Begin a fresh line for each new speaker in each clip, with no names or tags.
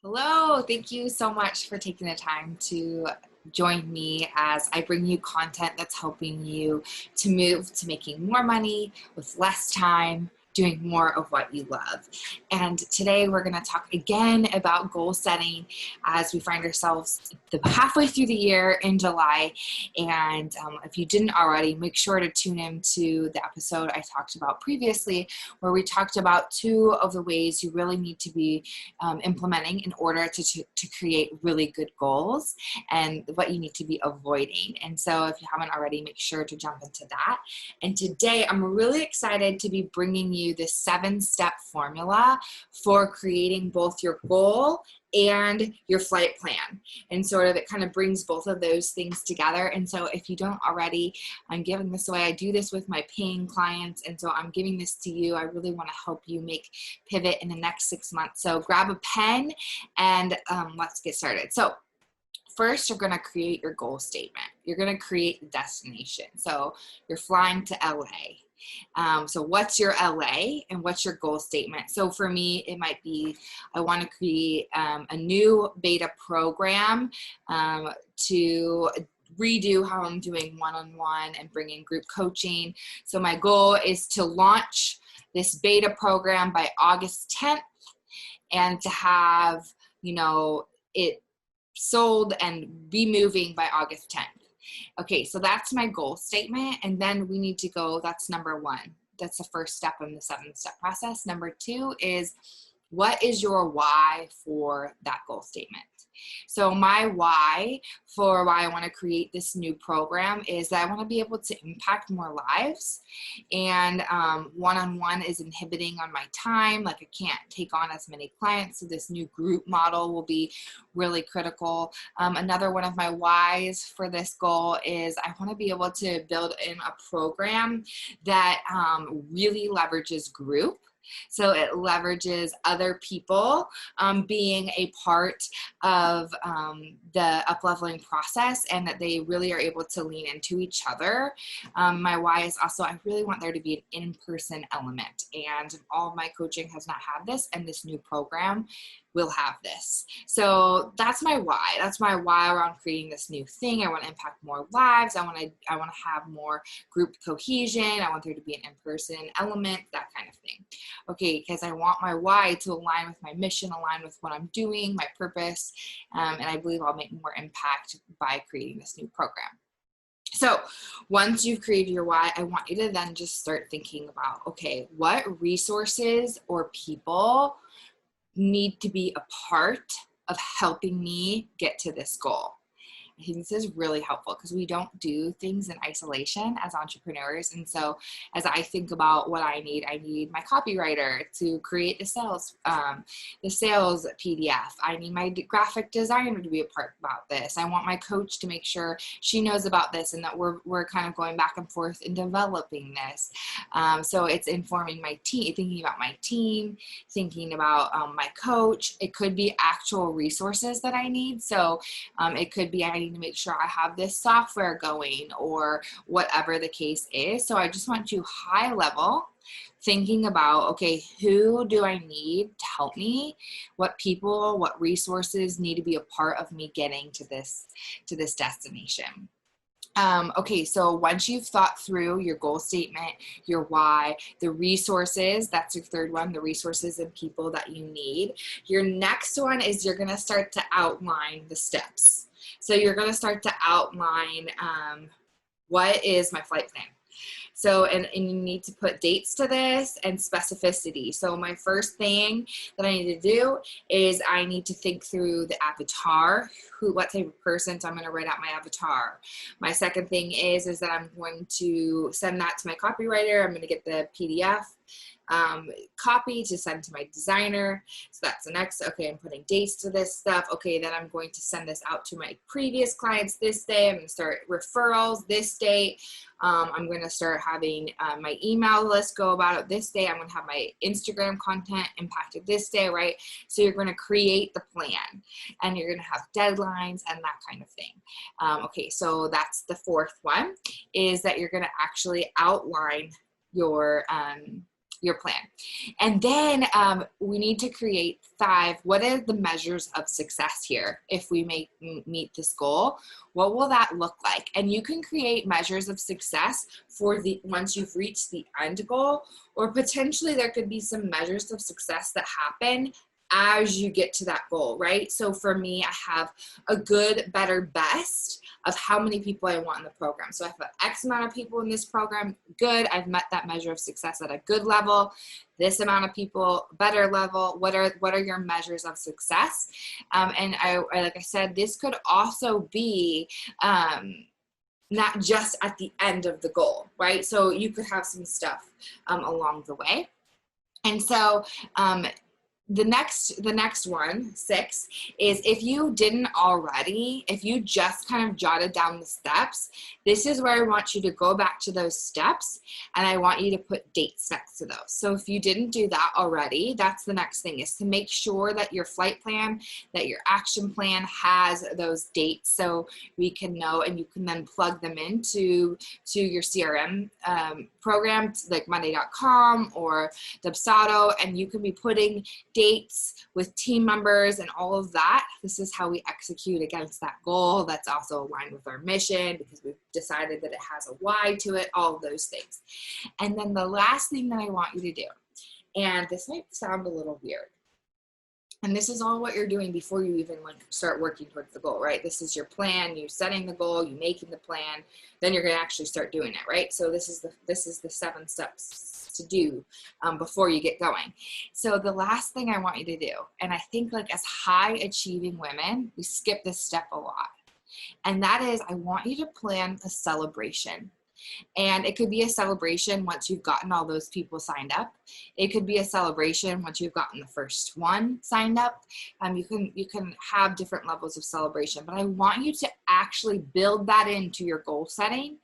Hello, thank you so much for taking the time to join me as I bring you content that's helping you to move to making more money with less time, doing more of what you love. And today we're going to talk again about goal setting as we find ourselves halfway through the year in July. And if you didn't already, make sure to tune into the episode I talked about previously, where we talked about 2 of the ways you really need to be implementing in order to create really good goals and what you need to be avoiding. And so if you haven't already, make sure to jump into that. And today I'm really excited to be bringing you this 7-step formula for creating both your goal and your flight plan. And sort of it kind of brings both of those things together. And so if you don't already, I'm giving this away. I do this with my paying clients. And so I'm giving this to you. I really want to help you make pivot in the next 6 months. So grab a pen and let's get started. So first, you're going to create your goal statement. You're going to create the destination. So you're flying to LA. So what's your LA and what's your goal statement? So for me, it might be, I want to create a new beta program to redo how I'm doing one-on-one and bring in group coaching. So my goal is to launch this beta program by August 10th and to have, it sold and be moving by August 10th. Okay, so that's my goal statement. And then we need to go, that's number 1. That's the first step in the 7-step process. Number 2 is, what is your why for that goal statement? So my why for why I want to create this new program is that I want to be able to impact more lives, and one-on-one is inhibiting on my time. Like I can't take on as many clients. So this new group model will be really critical. Another one of my whys for this goal is I want to be able to build in a program that really leverages group. So it leverages other people being a part of the up-leveling process, and that they really are able to lean into each other. My why is also, I really want there to be an in-person element, and all of my coaching has not had this, and this new program will have this. So that's my why. That's my why around creating this new thing. I want to impact more lives. I want to have more group cohesion. I want there to be an in-person element, that kind of thing. Okay, because I want my why to align with my mission, align with what I'm doing, my purpose, and I believe I'll make more impact by creating this new program. So once you've created your why, I want you to then just start thinking about, okay, what resources or people need to be a part of helping me get to this goal. I think this is really helpful because we don't do things in isolation as entrepreneurs. And so as I think about what I need my copywriter to create the sales PDF. I need my graphic designer to be a part about this. I want my coach to make sure she knows about this and that we're kind of going back and forth in developing this. So it's informing my team, thinking about my team, thinking about my coach. It could be actual resources that I need. So it could be I need to make sure I have this software going or whatever the case is. So I just want you high level thinking about, okay, who do I need to help me? What people, what resources need to be a part of me getting to this destination? Okay, so once you've thought through your goal statement, your why, the resources, that's your third one, the resources and people that you need. Your next one is you're going to start to outline the steps. So you're going to start to outline what is my flight plan. So, and you need to put dates to this and specificity. So my first thing that I need to do is I need to think through the avatar, what type of person, so I'm going to write out my avatar. My second thing is that I'm going to send that to my copywriter. I'm going to get the PDF copy to send to my designer. So that's the next. Okay, I'm putting dates to this stuff. Okay, then I'm going to send this out to my previous clients this day. I'm going to start referrals this date. I'm going to start having my email list go about it this day. I'm going to have my Instagram content impacted this day, right? So you're going to create the plan and you're going to have deadlines and that kind of thing. Okay, so that's the fourth one, is that you're going to actually outline your your plan. And then we need to create 5. What are the measures of success here? If we meet this goal, what will that look like? And you can create measures of success for once you've reached the end goal, or potentially there could be some measures of success that happen as you get to that goal, right? So for me, I have a good, better, best of how many people I want in the program. So I have X amount of people in this program, good. I've met that measure of success at a good level. This amount of people, better level. What are your measures of success? And I, like I said, this could also be not just at the end of the goal, right? So you could have some stuff along the way. And so the next one, 6, is if you didn't already, if you just kind of jotted down the steps, this is where I want you to go back to those steps, and I want you to put dates next to those. So if you didn't do that already, that's the next thing, is to make sure that your flight plan, that your action plan has those dates, so we can know, and you can then plug them into your CRM program, like Monday.com or Dubsado, and you can be putting dates with team members and all of that. This is how we execute against that goal. That's also aligned with our mission, because we've decided that it has a why to it, all of those things. And then the last thing that I want you to do, and this might sound a little weird, and this is all what you're doing before you even start working towards the goal, right? This is your plan, you setting the goal, you making the plan, then you're gonna actually start doing it, right? So this is the 7 steps to do before you get going. So the last thing I want you to do, and I think like as high achieving women, we skip this step a lot. And that is, I want you to plan a celebration. And it could be a celebration once you've gotten all those people signed up. It could be a celebration once you've gotten the first one signed up. You can have different levels of celebration, but I want you to actually build that into your goal setting,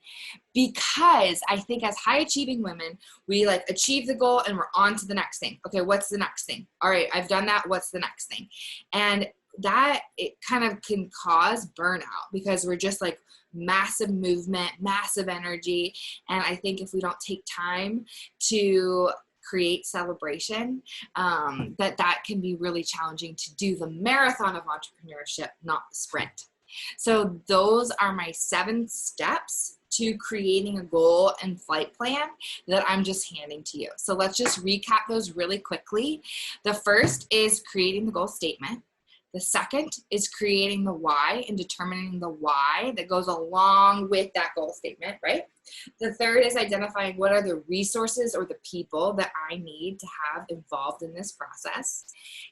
because I think as high achieving women, we like achieve the goal and we're on to the next thing. Okay, what's the next thing? All right, I've done that. What's the next thing? And that, it kind of can cause burnout, because we're just like massive movement, massive energy. And I think if we don't take time to create celebration, that can be really challenging to do the marathon of entrepreneurship, not the sprint. So those are my 7 steps to creating a goal and flight plan that I'm just handing to you. So let's just recap those really quickly. The first is creating the goal statement. The second is creating the why and determining the why that goes along with that goal statement, right? The third is identifying what are the resources or the people that I need to have involved in this process.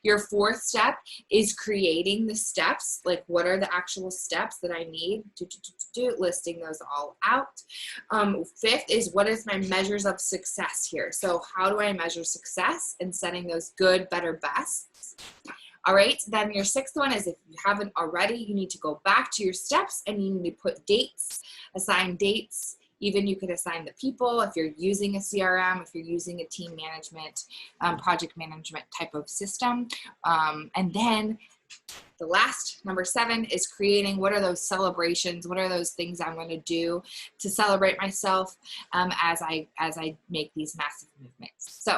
Your 4th step is creating the steps, like what are the actual steps that I need to do, listing those all out. 5th is what is my measures of success here? So how do I measure success, and setting those good, better, bests. All right, then your 6th one is, if you haven't already, you need to go back to your steps and you need to put dates, assign dates. Even you could assign the people if you're using a CRM, if you're using a team management, project management type of system. And then the last, number 7, is creating what are those celebrations, what are those things I'm going to do to celebrate myself as I make these massive movements. So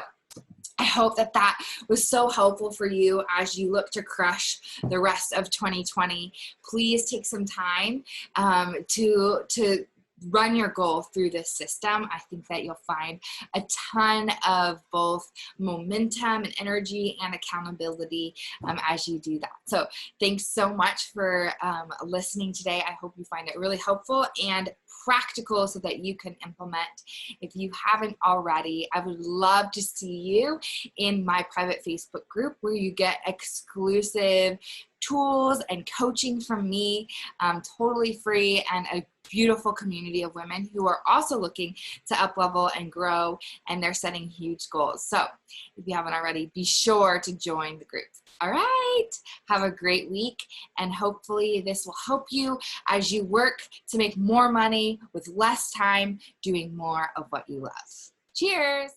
I hope that was so helpful for you as you look to crush the rest of 2020. Please take some time to run your goal through this system. I think that you'll find a ton of both momentum and energy and accountability as you do that. So thanks so much for listening today. I hope you find it really helpful and practical so that you can implement. If you haven't already, I would love to see you in my private Facebook group, where you get exclusive tools and coaching from me, totally free, and a beautiful community of women who are also looking to up level and grow, and they're setting huge goals. So if you haven't already, be sure to join the group. All right, have a great week, and hopefully this will help you as you work to make more money with less time, doing more of what you love. Cheers.